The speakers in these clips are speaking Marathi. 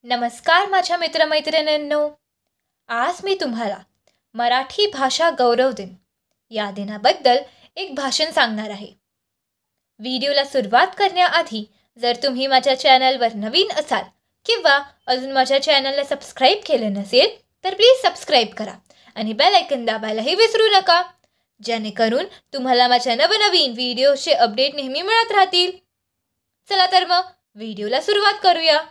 नमस्कार माझ्या मित्रमैत्रिणींनो. आज मी तुम्हाला मराठी भाषा गौरव दिन या दिनाबद्दल एक भाषण सांगणार आहे. व्हिडिओला सुरुवात करण्याआधी जर तुम्ही माझ्या चॅनलवर नवीन असाल किंवा अजून माझ्या चॅनलला सबस्क्राईब केलं नसेल तर प्लीज सबस्क्राईब करा आणि बेल आयकॉन दाबायलाही विसरू नका, जेणेकरून तुम्हाला माझ्या नवनवीन व्हिडिओचे अपडेट नेहमी मिळत राहतील. चला तर मग व्हिडिओला सुरुवात करूया.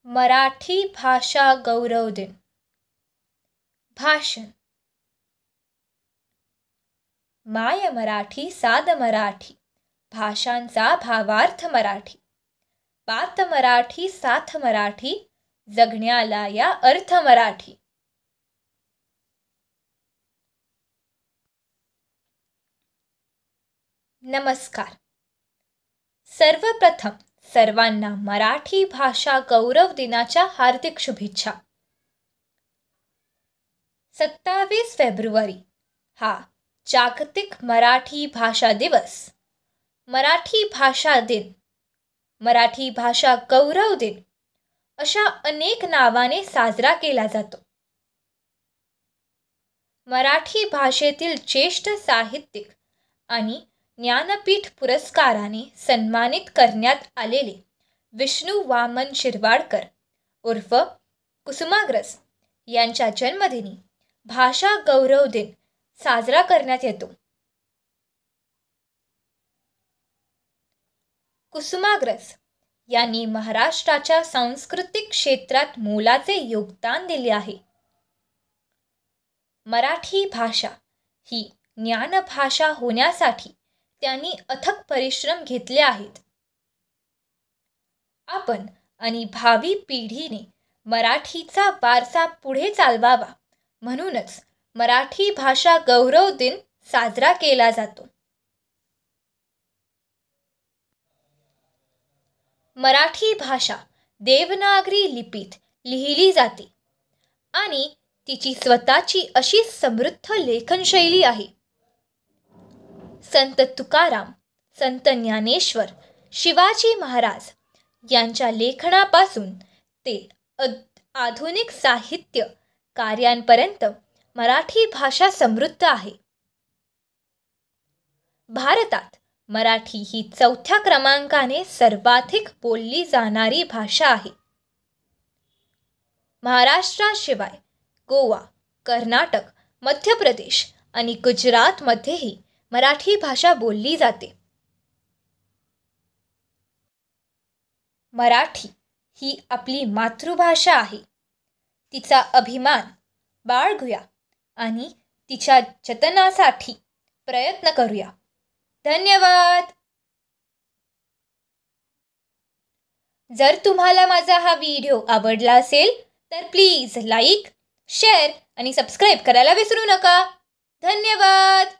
मराठी भाषा गौरव दिन. भाषण. माय मराठी साध मराठी, भाषांचा भावार्थ मराठी, बात मराठी साथ मराठी, जगण्याला या अर्थ मराठी. नमस्कार. सर्वप्रथम सर्वांना मराठी भाषा गौरव दिनाच्या हार्दिक शुभेच्छा. 27 फेब्रुवारी हा जागतिक मराठी भाषा दिवस, मराठी भाषा दिन, मराठी भाषा गौरव दिन अशा अनेक नावाने साजरा केला जातो. मराठी भाषेतील ज्येष्ठ साहित्यिक आणि ज्ञानपीठ पुरस्काराने सन्मानित करण्यात आलेले विष्णू वामन शिरवाडकर उर्फ कुसुमाग्रज यांच्या जन्मदिनी भाषा गौरव दिन साजरा करण्यात येतो. कुसुमाग्रज यांनी महाराष्ट्राच्या सांस्कृतिक क्षेत्रात मोलाचे योगदान दिले आहे. मराठी भाषा ही ज्ञानभाषा होण्यासाठी त्यांनी अथक परिश्रम घेतले आहेत. आपण आणि भावी पिढीने मराठीचा वारसा पुढे चालवावा म्हणूनच मराठी भाषा गौरव दिन साजरा केला जातो. मराठी भाषा देवनागरी लिपीत लिहिली जाते आणि तिची स्वतःची अशी समृद्ध लेखनशैली आहे. संत तुकाराम, संत ज्ञानेश्वर, शिवाजी महाराज यांच्या लेखनापासून ते आधुनिक साहित्य कार्यांपर्यंत मराठी भाषा समृद्ध आहे. भारतात मराठी ही 4थ्या क्रमांकाने सर्वाधिक बोलली जाणारी भाषा आहे. महाराष्ट्राशिवाय गोवा, कर्नाटक, मध्य प्रदेश आणि गुजरातमध्येही मराठी भाषा बोलली जाते. मराठी ही आपली मातृभाषा आहे. तिचा अभिमान बाळगूया आणि तिच्या जतनासाठी प्रयत्न करूया. धन्यवाद. जर तुम्हाला माझा हा व्हिडिओ आवडला असेल तर प्लीज लाईक, शेअर आणि सबस्क्राईब करायला विसरू नका. धन्यवाद.